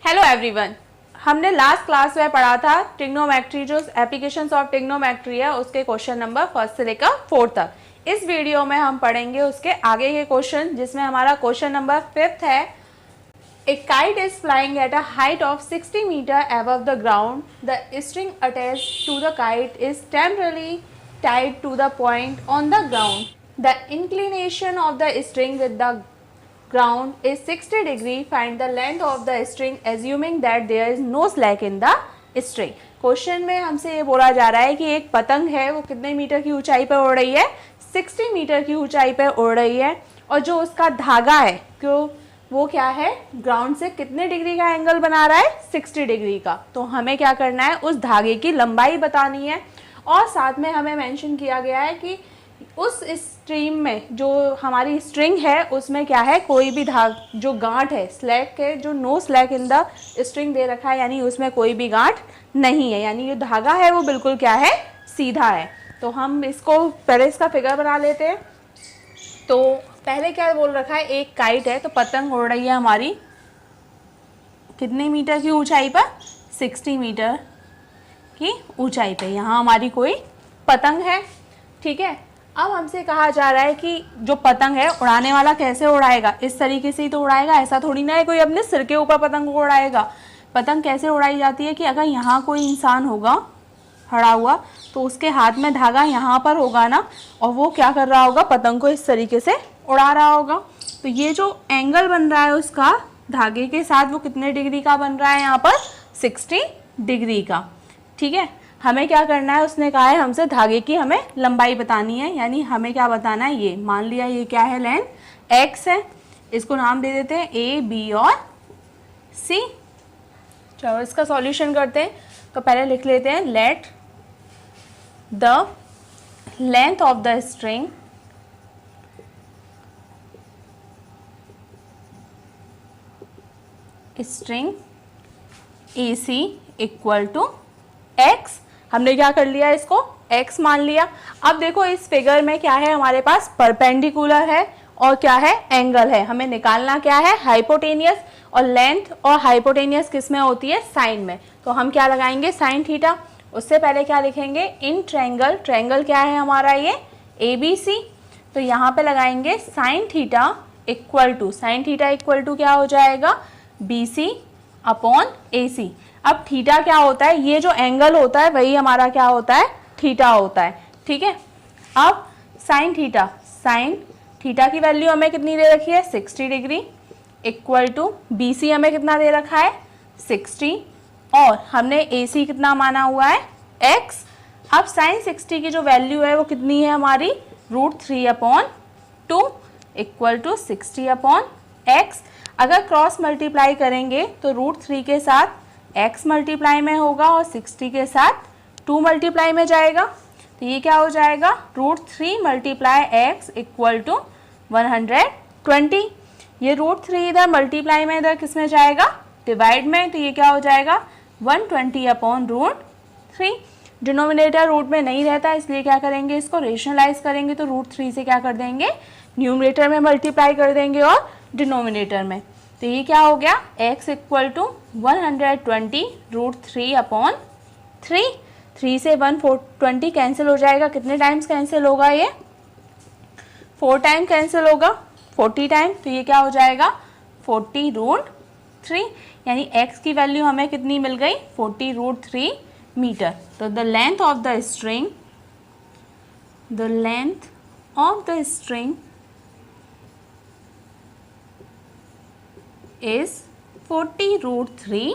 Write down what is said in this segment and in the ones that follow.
Hello everyone. हमने last class में पढ़ा था ट्रिग्नोमेट्री, जो एप्लीकेशंस ऑफ ट्रिग्नोमेट्री है उसके क्वेश्चन नंबर 1 से लेकर 4 तक। इस वीडियो में हम पढ़ेंगे उसके आगे के क्वेश्चन, जिसमें हमारा क्वेश्चन नंबर 5 है। A kite is flying at a height of 60 meter above the ground. The string attached to the kite is temporarily tied to the point on the ground. The inclination of the string with the ground is 60 degree. Find the length of the string assuming that there is no slack in the string. Question में हमसे ये बोला जा रहा है कि एक पतंग है, वो कितने मीटर की ऊंचाई पर उड़ रही है? 60 मीटर की ऊंचाई पर उड़ रही है, और जो उसका धागा है क्यों वो क्या है, ग्राउंड से कितने डिग्री का एंगल बना रहा है? 60 डिग्री का। तो हमें क्या करना है, उस धागे की लंबाई बतानी है। और साथ में हमें मेंशन किया गया है कि उस स्ट्रीम में जो हमारी स्ट्रिंग है उसमें क्या है, कोई भी जो गांठ है, स्लैक है, जो no slack in the string दे रखा है, यानी उसमें कोई भी गांठ नहीं है, यानी ये धागा है वो बिल्कुल क्या है, सीधा है। तो हम इसको पहले इसका फिगर बना लेते हैं। तो पहले क्या बोल रखा है, एक काइट है, तो पतंग उड़ रही है हमारी कितने मीटर की ऊंचाई पर? 60 मीटर की ऊंचाई पे। यहाँ हमारी कोई पतंग है, ठीक है। अब हमसे कहा जा रहा है कि जो पतंग है उड़ाने वाला कैसे उड़ाएगा, इस तरीके से ही तो उड़ाएगा, ऐसा थोड़ी ना है कोई अपने सिर के ऊपर पतंग को उड़ाएगा। पतंग कैसे उड़ाई जाती है कि अगर यहाँ कोई इंसान होगा खड़ा हुआ तो उसके हाथ में धागा यहाँ पर होगा ना, और वो क्या कर रहा होगा, पतंग को इस तरीके से उड़ा रहा होगा। तो ये जो एंगल बन रहा है उसका धागे के साथ, वो कितने डिग्री का बन रहा है यहाँ पर? 60 डिग्री का, ठीक है। हमें क्या करना है, उसने कहा है हमसे धागे की हमें लंबाई बतानी है, यानी हमें क्या बताना है, ये मान लिया ये क्या है, लेंथ x है, इसको नाम दे देते हैं a, b और c। चलो इसका सॉल्यूशन करते हैं। तो पहले लिख लेते हैं, let the length of the string AC equal to x। हमने क्या कर लिया, इसको x मान लिया। अब देखो इस फिगर में क्या है, हमारे पास परपेंडिकुलर है और क्या है, एंगल है। हमें निकालना क्या है, हाइपोटेनियस। और लेंथ और हाइपोटेनियस किस में होती है? साइन में। तो हम क्या लगाएंगे, साइन थीटा। उससे पहले क्या लिखेंगे, इन ट्रायंगल, ट्रायंगल क्या है हमारा, ये ABC। तो यहाँ पे लगाएंगे sine theta equal to, sine theta equal to क्या हो जाएगा, BC अपॉन AC। अब थीटा क्या होता है, ये जो एंगल होता है वही हमारा क्या होता है, थीटा होता है, ठीक है। अब साइन थीटा की वैल्यू हमें कितनी दे रखी है, 60 डिग्री इक्वल टू BC हमें कितना दे रखा है, 60, और हमने AC कितना माना हुआ है, x। अब साइन 60 की जो वैल्यू है वो कितनी है हमारी, √3/2 इक्वल टू 60 अपॉन x। अगर क्रॉस मल्टीप्लाई करेंगे तो √3 के साथ x मल्टीप्लाई में होगा और 60 के साथ 2 मल्टीप्लाई में जाएगा। तो ये क्या हो जाएगा, √3 मल्टीप्लाई x इक्वल टू 120। ये √3 इधर मल्टीप्लाई में, इधर किस में जाएगा, डिवाइड में। तो ये क्या हो जाएगा, 120 अपॉन √3। डिनोमिनेटर रूट में नहीं रहता, इसलिए क्या करेंगे, इसको रेशनलाइज करेंगे। तो √3 से क्या कर देंगे, न्यूमरेटर में मल्टीप्लाई कर देंगे और डिनोमिनेटर में। तो ये क्या हो गया, x इक्वल टू 120 √3 अपॉन 3। 3 से 120 कैंसिल हो जाएगा, कितने टाइम्स कैंसिल होगा, ये 4 टाइम कैंसिल होगा, 40 टाइम। तो ये क्या हो जाएगा, 40 √3, यानी x की वैल्यू हमें कितनी मिल गई, 40 √3 मीटर। तो the length of the string is 40 √3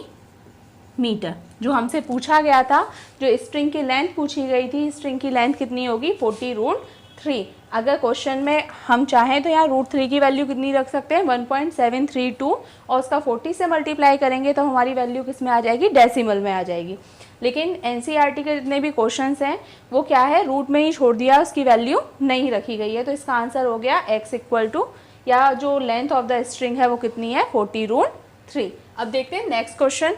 metre. जो हमसे पूछा गया था, जो स्ट्रिंग की लेंथ पूछी गई थी, स्ट्रिंग की लेंथ कितनी होगी, 40 √3। अगर क्वेश्चन में हम चाहें तो यहाँ √3 की वैल्यू कितनी रख सकते हैं, 1.732, और उसका 40 से मल्टीप्लाई करेंगे तो हमारी वैल्यू किस में आ जाएगी, डेसिमल में आ जाएगी। लेकिन NCERT के जितने भी क्वेश्चंस हैं वो क्या है, रूट में ही छोड़ दिया, उसकी वैल्यू नहीं रखी गई है। तो इसका आंसर हो गया x इक्वल टू, या जो लेंथ ऑफ द स्ट्रिंग है वो कितनी है, 40 √3। अब देखते हैं नेक्स्ट क्वेश्चन।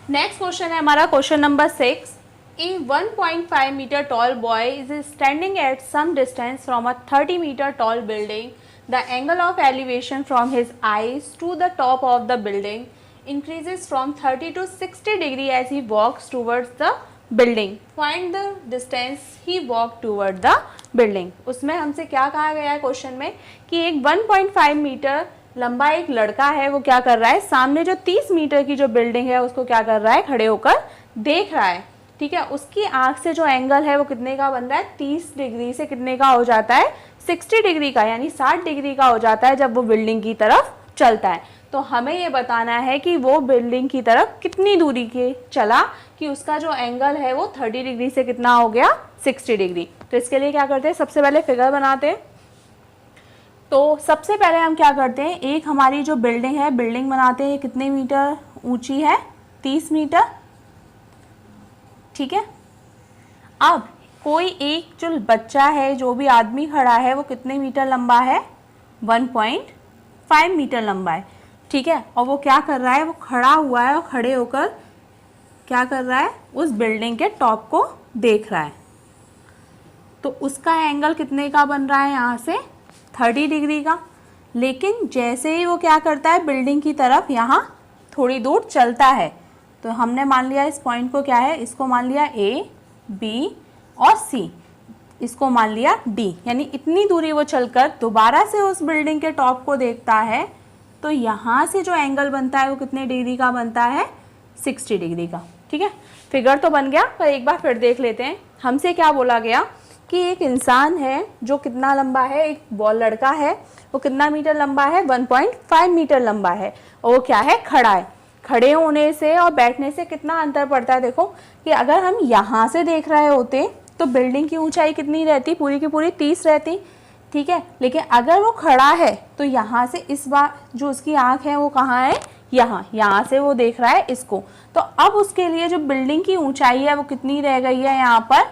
नेक्स्ट क्वेश्चन है हमारा question number 6। A 1.5 meter tall boy is standing at some distance from a 30 meter tall building. The angle of elevation from his eyes to the top of the building increases from 30 to 60 degree as he walks towards the building. Find the distance he walked toward the building. उसमें हमसे क्या कहा गया है question में कि एक 1.5 metre लंबा एक लड़का है, वो क्या कर रहा है, सामने जो 30 मीटर की जो बिल्डिंग है उसको क्या कर रहा है, खड़े होकर देख रहा है। ठीक है, उसकी आंख से जो एंगल है वो कितने का बन रहा है, 30 डिग्री से कितने का हो जाता है, 60 डिग्री का, यानी 60 डिग्री का हो जाता है जब वो बिल्डिंग की तरफ चलता है। तो हमें ये बताना है कि वो बिल्डिंग की तरफ कितनी दूरी के चला कि उसका जो एंगल है वो 30 डिग्री से कितना हो गया, 60 डिग्री। तो इसके लिए क्या करते हैं, सबसे पहले फिगर बनाते हैं। तो सबसे पहले हम क्या करते हैं, एक हमारी जो बिल्डिंग है, बिल्डिंग बनाते हैं, कितने मीटर ऊंची है, 30 मीटर। ठीक है, अब कोई एक जो बच्चा है, जो भी आदमी खड़ा है, वो कितने मीटर लंबा है, 1.5 मीटर लंबा है। ठीक है, और वो क्या कर रहा है, वो खड़ा हुआ है और खड़े होकर क्या कर रहा है, उस बिल्डिंग के टॉप को देख रहा है। तो उसका एंगल कितने का बन रहा है, यहाँ से 30 डिग्री का। लेकिन जैसे ही वो क्या करता है, बिल्डिंग की तरफ यहाँ थोड़ी दूर चलता है, तो हमने मान लिया इस पॉइंट को क्या है, इसको मान लिया A, B और C, इसको मान लिया D, यानी इतनी दूरी वो चलकर दोबारा से उस बिल्डिंग के टॉप को देखता है। तो यहाँ से जो एंगल बनता है वो कितने डिग्री का बनता है, 60 डिग्री का। ठीक है, फिगर तो बन गया, पर एक बार फिर देख लेते हैं। हमसे क्या बोला गया कि एक इंसान है जो कितना लंबा है, एक लड़का है, वो कितना मीटर लंबा है, 1.5 मीटर लंबा है, और वो क्या है, खड़ा है। खड़े होने से और बैठने से कितना अंतर पड़ता है, देखो कि अगर हम यहाँ से देख रहे होते तो बिल्डिंग की ऊंचाई कितनी रहती, पूरी की पूरी 30 रहती। ठीक है, लेकिन अगर वो खड़ा है तो यहाँ से इस बार जो उसकी आंख है वो कहाँ है, यहाँ से वो देख रहा है इसको। तो अब उसके लिए जो बिल्डिंग की ऊंचाई है वो कितनी रह गई है, यहाँ पर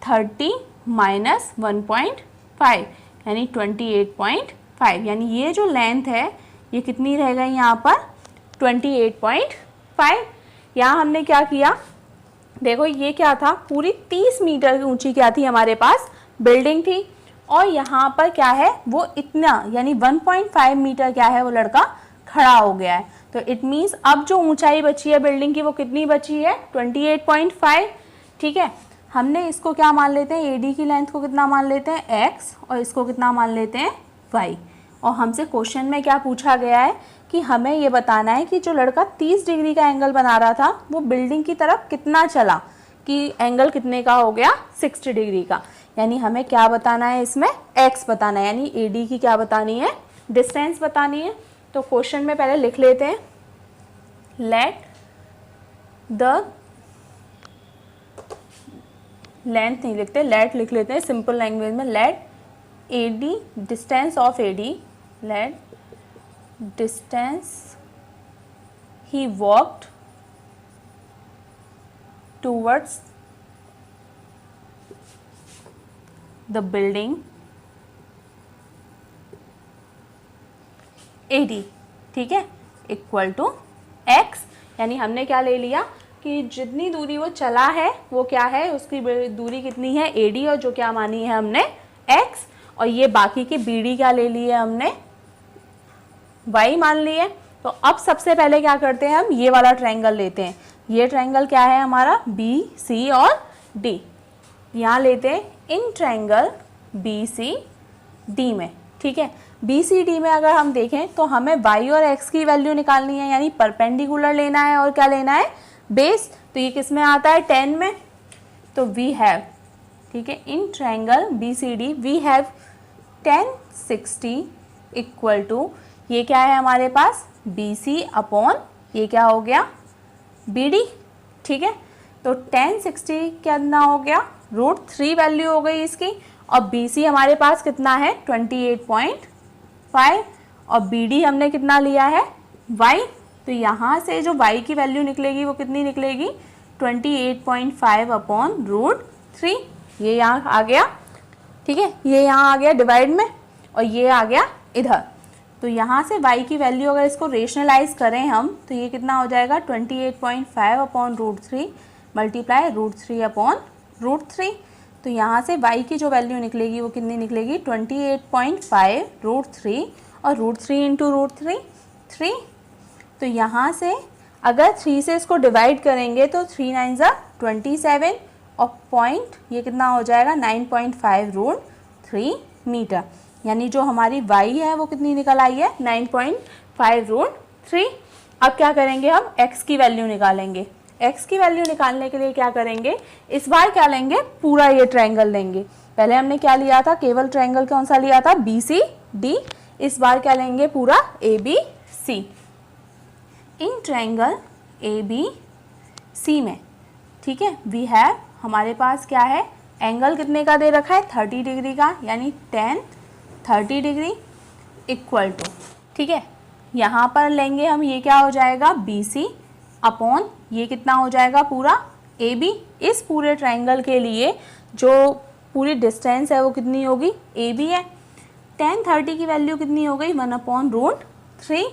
30 माइनस 1.5 यानी 28.5, यानी ये जो लेंथ है ये कितनी रह गई यहाँ पर, 28.5। यहाँ हमने क्या किया, देखो ये क्या था, पूरी 30 मीटर की ऊंची क्या थी, हमारे पास बिल्डिंग थी, और यहाँ पर क्या है, वो इतना यानी 1.5 मीटर क्या है, वो लड़का खड़ा हो गया है। तो इट मीन्स अब जो ऊंचाई बची है बिल्डिंग की वो कितनी बची है, 28.5। ठीक है, हमने इसको क्या मान लेते हैं, AD की लेंथ को कितना मान लेते हैं, x, और इसको कितना मान लेते हैं, y। और हमसे क्वेश्चन में क्या पूछा गया है कि हमें ये बताना है कि जो लड़का 30 डिग्री का एंगल बना रहा था वो बिल्डिंग की तरफ कितना चला, कि एंगल कितने का हो गया, 60 डिग्री का। यानी हमें क्या बताना है, इसमें x बताना है, यानी AD की क्या बतानी है, डिस्टेंस बतानी है। तो क्वेश्चन में पहले लिख लेते हैं, लेट द लेंथ नहीं लिखते, लेट लिख लेते हैं सिंपल लैंग्वेज में, let AD distance of AD, let distance he walked towards the building AD, ठीक है, इक्वल टू x। यानी हमने क्या ले लिया कि जितनी दूरी वो चला है वो क्या है, उसकी दूरी कितनी है, AD, और जो क्या मानी है हमने, x, और ये बाकी की BD क्या ले ली है हमने, y मान ली है। तो अब सबसे पहले क्या करते हैं, हम ये वाला ट्रायंगल लेते हैं। ये ट्रायंगल क्या है हमारा, BC और D। यहाँ लेते हैं इन ट्रायंगल BCD में। ठीक है, BCD में अगर हम देखें तो हमें y और x की वैल्यू निकालनी है, यानी परपेंडिकुलर लेना है और क्या लेना है, बेस। तो ये किस में आता है, 10 में। तो वी हैव, ठीक है, in triangle BCD we have 10 60 equal to, ये क्या है हमारे पास, BC अपॉन ये क्या हो गया, BD। ठीक है, तो 10 60 कितना हो गया, √3 वैल्यू हो गई इसकी, और BC हमारे पास कितना है, 28.5, और BD हमने कितना लिया है, y। तो यहाँ से जो y की वैल्यू निकलेगी वो कितनी निकलेगी, 28.5 अपॉन √3। ये यहाँ आ गया, ठीक है, ये यहाँ आ गया डिवाइड में, और ये आ गया इधर। तो यहाँ से y की वैल्यू अगर इसको रेशनलाइज करें हम, तो ये कितना हो जाएगा, 28.5 अपॉन √3 मल्टीप्लाई √3 अपॉन √3। तो यहाँ से y की जो वैल्यू निकलेगी वो कितनी निकलेगी, 28.5 √3, और √3 इंटू √3 3। तो यहाँ से अगर 3 से इसको डिवाइड करेंगे तो 3 9 ज़ा 27 और पॉइंट ये कितना हो जाएगा 9.5 रूट 3 मीटर। यानी जो हमारी y है वो कितनी निकल आई है 9.5 रूट 3। अब क्या करेंगे हम x की वैल्यू निकालेंगे। x की वैल्यू निकालने के लिए क्या करेंगे, इस बार क्या लेंगे, पूरा ये ट्रायंगल लेंगे। पहले हमने क्या लिया था, केवल ट्रायंगल कौन सा लिया था, BCD। इस बार क्या लेंगे, पूरा ABC। इन ट्रायंगल ABC में, ठीक है, वी हैव, हमारे पास क्या है, एंगल कितने का दे रखा है 30 डिग्री का, यानी 10 30 डिग्री इक्वल टू, ठीक है, यहाँ पर लेंगे हम, ये क्या हो जाएगा BC अपॉन ये कितना हो जाएगा पूरा AB। इस पूरे ट्रायंगल के लिए जो पूरी डिस्टेंस है वो कितनी होगी, AB है। 10 30 की वैल्यू कितनी हो गई 1/√3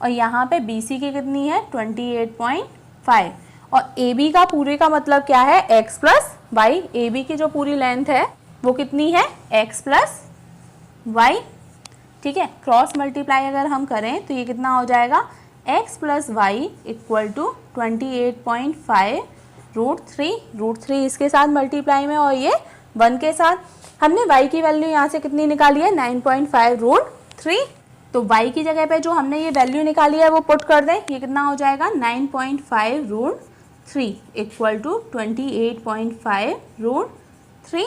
और यहाँ पे BC की कितनी है 28.5 और AB का पूरे का मतलब क्या है x प्लस वाई। AB की जो पूरी लेंथ है वो कितनी है x प्लस वाई, ठीक है। क्रॉस मल्टीप्लाई अगर हम करें तो ये कितना हो जाएगा x plus y equal to 28.5 √3 इसके साथ मल्टीप्लाई में और ये 1 के साथ। हमने y की वैल्यू यहाँ से कितनी निकाली है 9.5 √3, तो y की जगह पे जो हमने ये वैल्यू निकाली है वो पुट कर दें, ये कितना हो जाएगा 9.5 √3 इक्वल टू 28.5 √3।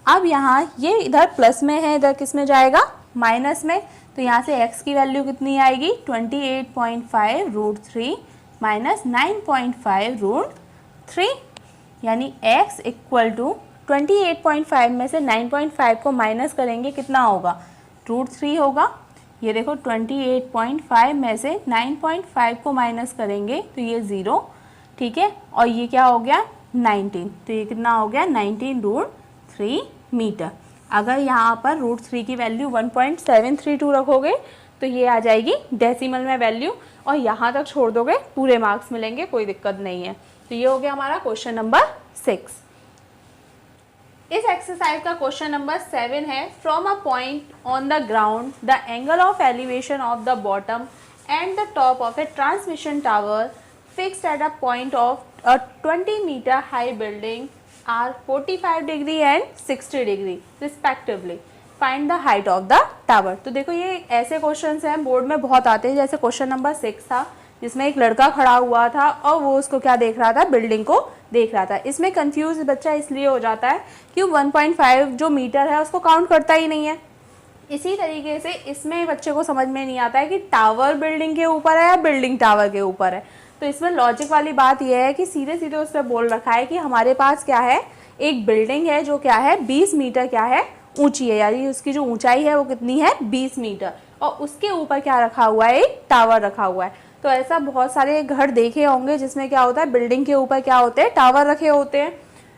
अब यहाँ ये इधर प्लस में है, इधर किस में जाएगा माइनस में, तो यहाँ से x की वैल्यू कितनी आएगी 28.5 √3 माइनस 9.5 √3, यानी x इक्वल टू 28.5 में से 9.5 को माइनस करेंगे कितना होगा √3 होगा। ये देखो 28.5 में से 9.5 को माइनस करेंगे तो ये 0, ठीक है, और ये क्या हो गया 19, तो ये कितना हो गया 19 √3 मीटर। अगर यहाँ पर √3 की वैल्यू 1.732 रखोगे तो ये आ जाएगी डेसिमल में वैल्यू और यहाँ तक छोड़ दोगे पूरे मार्क्स मिलेंगे, कोई दिक्कत नहीं है। तो ये हो गया हमारा क्वेश्चन नंबर 6। इस एक्सरसाइज का क्वेश्चन नंबर 7 है, from a point on the ground the angle of elevation of the bottom and the top of a transmission tower fixed at a point of a 20 metre high building are 45 degree and 60 degree respectively, find the height of the tower. तो देखो ये ऐसे questions हैं board में बहुत आते हैं, जैसे क्वेश्चन नंबर 6 था जिसमें एक लड़का खड़ा हुआ था और वो उसको क्या देख रहा था, बिल्डिंग को देख रहा था। इसमें कंफ्यूज बच्चा इसलिए हो जाता है कि 1.5 जो मीटर है उसको काउंट करता ही नहीं है। इसी तरीके से इसमें बच्चे को समझ में नहीं आता है कि टावर बिल्डिंग के ऊपर है या बिल्डिंग टावर के ऊपर है। तो इसमें लॉजिक वाली बात यह है कि सीधे सीधे उसने बोल रखा है कि हमारे पास क्या है, एक बिल्डिंग है जो क्या है 20 मीटर क्या है ऊंची है, यानी उसकी जो ऊंचाई है वो कितनी है 20 मीटर और उसके ऊपर क्या रखा हुआ है, एक टावर रखा हुआ है। तो ऐसा बहुत सारे घर देखे होंगे जिसमें क्या होता है, बिल्डिंग के ऊपर क्या होते हैं, टावर रखे होते हैं,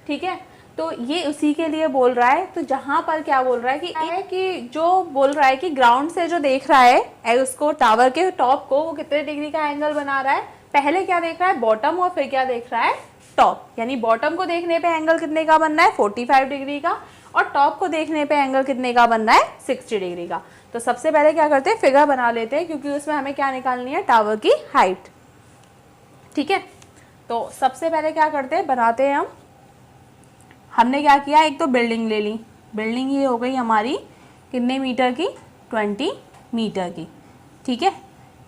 ठीक है। तो ये उसी के लिए बोल रहा है। तो जहाँ पर क्या बोल रहा है कि जो बोल रहा है कि ग्राउंड से जो देख रहा है उसको टावर के टॉप को, वो कितने डिग्री का एंगल बना रहा है, पहले क्या देख रहा है बॉटम और फिर क्या देख रहा है टॉप। यानी बॉटम को देखने पे एंगल कितने का बनना है 45 डिग्री का और टॉप को देखने पे एंगल कितने का बनना है 60 डिग्री का। तो सबसे पहले क्या करते हैं, फिगर बना लेते हैं क्योंकि उसमें हमें क्या निकालनी है, टावर की हाइट, ठीक है। तो सबसे पहले क्या करते हैं, बनाते हैं हमने क्या किया, एक तो बिल्डिंग ले ली, बिल्डिंग ये हो गई हमारी कितने मीटर की 20 मीटर की, ठीक है,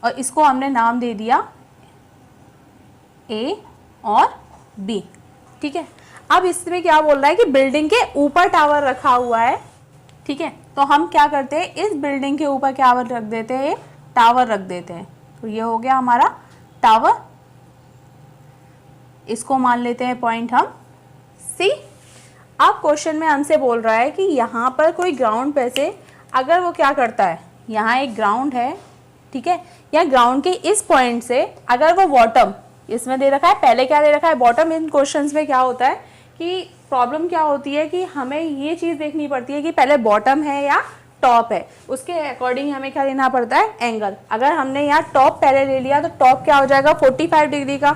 और इसको हमने नाम दे दिया A और B, ठीक है। अब इसमें क्या बोल रहा है कि बिल्डिंग के ऊपर टावर रखा हुआ है, ठीक है। तो हम क्या करते हैं, इस बिल्डिंग के ऊपर क्या रख देते हैं, टावर रख देते हैं। तो ये हो गया हमारा टावर, इसको मान लेते हैं पॉइंट हम C। अब क्वेश्चन में हमसे बोल रहा है कि यहाँ पर कोई ग्राउंड पे से अगर वो क्या करता है, यहाँ एक ग्राउंड है, ठीक है, या ग्राउंड के इस पॉइंट से अगर वो बॉटम, इसमें दे रखा है, पहले क्या दे रखा है बॉटम। इन क्वेश्चंस में क्या होता है कि प्रॉब्लम क्या होती है कि हमें ये चीज़ देखनी पड़ती है कि पहले बॉटम है या टॉप है, उसके अकॉर्डिंग हमें क्या लेना पड़ता है एंगल। अगर हमने यहाँ टॉप पहले ले लिया तो टॉप क्या हो जाएगा 45 डिग्री का,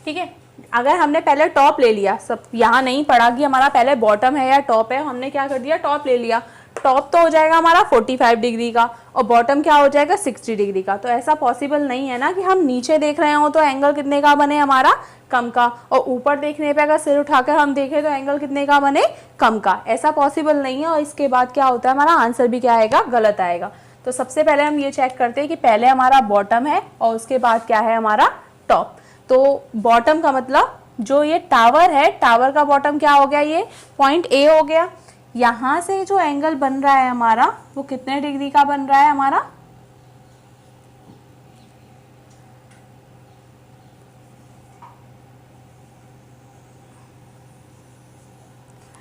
ठीक है। अगर हमने पहले टॉप ले लिया, सब यहाँ नहीं पढ़ा कि हमारा पहले बॉटम है या टॉप है, हमने क्या कर दिया टॉप ले लिया, टॉप तो हो जाएगा हमारा 45 डिग्री का और बॉटम क्या हो जाएगा 60 डिग्री का। तो ऐसा पॉसिबल नहीं है ना कि हम नीचे देख रहे हो तो एंगल कितने का बने हमारा, कम का, और ऊपर देखने पे अगर सिर उठाकर हम देखें तो एंगल कितने का बने, कम का। ऐसा पॉसिबल नहीं है। और इसके बाद क्या होता है, हमारा आंसर भी क्या आएगा, गलत आएगा। तो सबसे पहले हम ये चेक करते हैं कि पहले हमारा बॉटम है और उसके बाद क्या है हमारा टॉप। तो बॉटम का मतलब जो ये टावर है, टावर का बॉटम क्या हो गया, ये पॉइंट ए हो गया। यहां से जो एंगल बन रहा है हमारा वो कितने डिग्री का बन रहा है हमारा,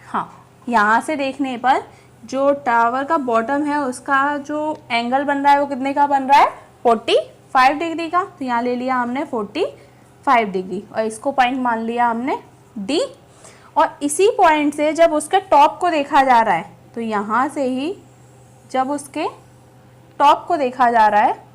हाँ, यहां से देखने पर जो टावर का बॉटम है उसका जो एंगल बन रहा है वो कितने का बन रहा है, 45 डिग्री का। तो यहाँ ले लिया हमने 45 डिग्री और इसको पॉइंट मान लिया हमने डी। और इसी पॉइंट से जब उसके टॉप को देखा जा रहा है तो यहाँ से ही जब उसके टॉप को देखा जा रहा है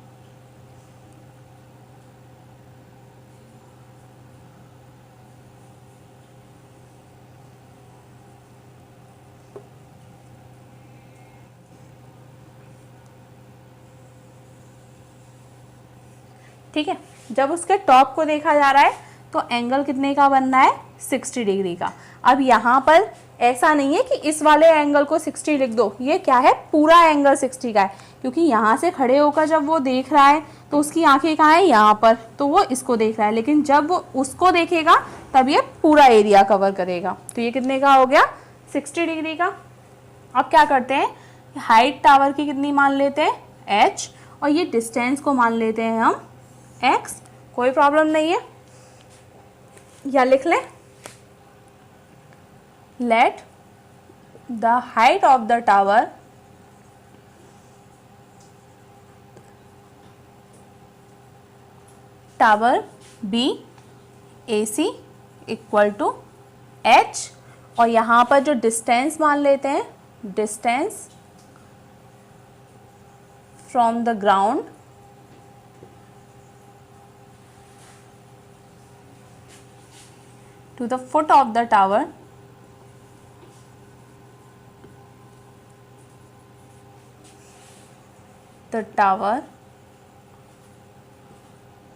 ठीक है, जब उसके टॉप को देखा जा रहा है तो एंगल कितने का बनना है, 60 डिग्री का। अब यहाँ पर ऐसा नहीं है कि इस वाले एंगल को 60 लिख दो, ये क्या है, पूरा एंगल 60 का है, क्योंकि यहाँ से खड़े होकर जब वो देख रहा है तो उसकी आंखें कहाँ है, यहाँ पर, तो वो इसको देख रहा है। लेकिन जब वो उसको देखेगा तब ये पूरा एरिया कवर करेगा। तो ये कितने का हो गया, 60 डिग्री का। अब क्या करते हैं, हाइट टावर की कितनी मान लेते हैं, h, और ये डिस्टेंस को मान लेते हैं हम x। कोई प्रॉब्लम नहीं है, या लिख लें, let the height of the tower be AC equal to h, और यहाँ पर जो डिस्टेंस मान लेते हैं, distance from the ground to the foot of the tower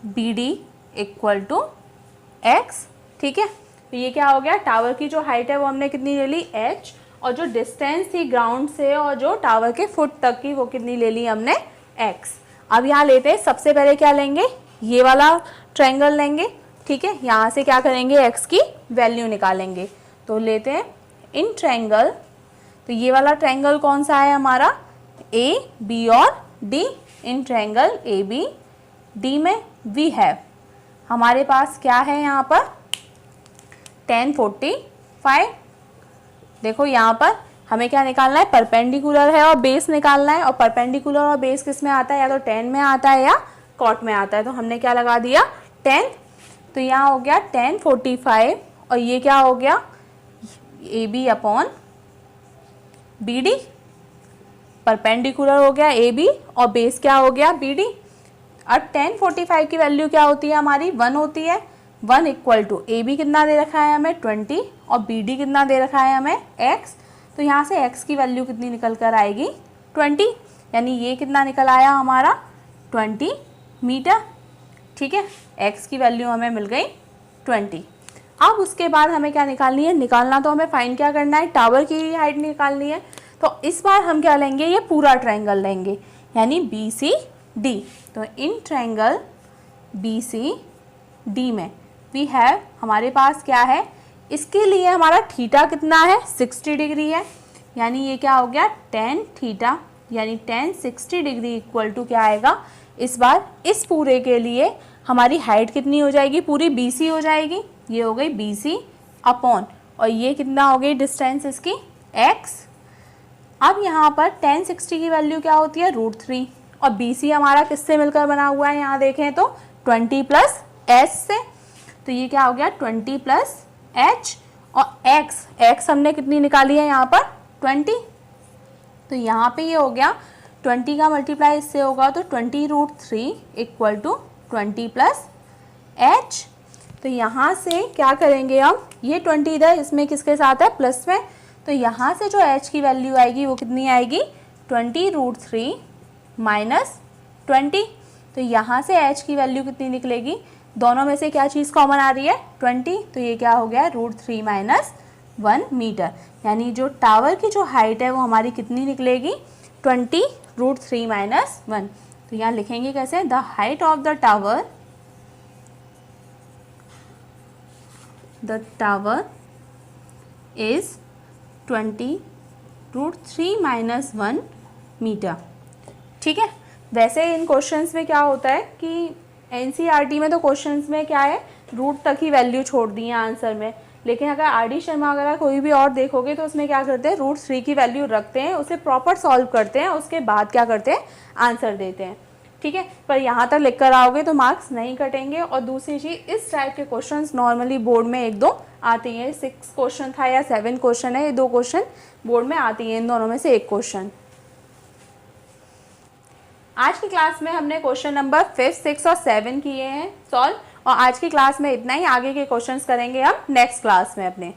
BD equal to x। ठीक है, तो ये क्या हो गया, टावर की जो हाइट है वो हमने कितनी ले ली, h, और जो डिस्टेंस थी ग्राउंड से और जो टावर के फुट तक की वो कितनी ले ली हमने, x। अब यहाँ लेते हैं, सबसे पहले क्या लेंगे, ये वाला ट्रायंगल लेंगे। ठीक है, यहाँ से क्या करेंगे, x की वैल्यू निकालेंगे। तो लेते हैं इन ट्रायंगल, तो ये वाला ट्रायंगल कौन सा है हमारा, ए बी और D. In triangle A B D में वी हैव, हमारे पास क्या है यहाँ पर, tan 45। देखो यहाँ पर हमें क्या निकालना है, परपेंडिकुलर है और बेस निकालना है, और परपेंडिकुलर और बेस किस में आता है, या तो tan में आता है या cot में आता है। तो हमने क्या लगा दिया, tan। तो यहाँ हो गया tan 45 और ये क्या हो गया, A B upon B D. Perpendicular हो गया ए बी और बेस क्या हो गया, बी डी। अब tan 45 की वैल्यू क्या होती है हमारी, 1 होती है। 1 इक्वल टू ए बी कितना दे रखा है हमें, 20, और बी डी कितना दे रखा है हमें, x। तो यहाँ से x की वैल्यू कितनी निकल कर आएगी, 20, यानी ये कितना निकल आया हमारा, 20 मीटर। ठीक है, x की वैल्यू हमें मिल गई 20। अब उसके बाद हमें क्या निकालनी है, निकालना तो हमें फाइंड क्या करना है, टावर की हाइट निकालनी है। तो इस बार हम क्या लेंगे, ये पूरा ट्रायंगल लेंगे, यानी बी सी डी। तो in triangle B C D में वी हैव, हमारे पास क्या है, इसके लिए हमारा थीटा कितना है, 60 डिग्री है, यानी ये क्या हो गया, tan थीटा, यानी tan 60 डिग्री इक्वल टू क्या आएगा, इस बार इस पूरे के लिए हमारी हाइट कितनी हो जाएगी, पूरी BC हो जाएगी, ये हो गई BC अपॉन, और ये कितना हो गई डिस्टेंस इसकी, x। अब यहाँ पर tan 60 की वैल्यू क्या होती है, √3, और BC हमारा किससे मिलकर बना हुआ है, यहाँ देखें तो 20 प्लस h से। तो ये क्या हो गया, 20 प्लस h, और x हमने कितनी निकाली है यहाँ पर, 20। तो यहाँ पे ये हो गया 20 का मल्टीप्लाई इससे होगा तो 20√3 इक्वल टू 20 प्लस h। तो यहाँ से क्या करेंगे हम, ये 20 इधर इसमें किसके साथ है, प्लस में, तो तो यहाँ से जो h की वैल्यू आएगी वो कितनी आएगी 20√3 माइनस 20। तो यहाँ से h की वैल्यू कितनी निकलेगी, दोनों में से क्या चीज़ कॉमन आ रही है 20, तो ये क्या हो गया √3 माइनस 1 मीटर। यानी जो टावर की जो हाइट है वो हमारी कितनी निकलेगी 20√3 माइनस 1। तो यहाँ लिखेंगे कैसे, the height of the tower is 20√3 minus 1 metre. ठीक है। वैसे इन क्वेश्चंस में क्या होता है कि एनसीईआरटी में तो क्वेश्चंस में क्या है रूट तक ही वैल्यू छोड़ दी है आंसर में, लेकिन अगर आर.डी. शर्मा वगैरह कोई भी और देखोगे तो उसमें क्या करते हैं √3 की वैल्यू रखते हैं, उसे प्रॉपर सॉल्व करते हैं, उसके बाद क्या करते हैं आंसर देते हैं। ठीक है। पर यहाँ तक लिख कर आओगे तो मार्क्स नहीं कटेंगे। और दूसरी चीज़, इस टाइप के क्वेश्चंस नॉर्मली बोर्ड में 1-2 आती हैं। 6 क्वेश्चन था या 7 क्वेश्चन है, ये 2 क्वेश्चन बोर्ड में आती हैं, इन दोनों में से एक क्वेश्चन। आज की क्लास में हमने क्वेश्चन नंबर 5, 6 और 7 किए हैं सॉल्व, और आज की क्लास में इतना ही। आगे के क्वेश्चंस करेंगे हम नेक्स्ट क्लास में अपने।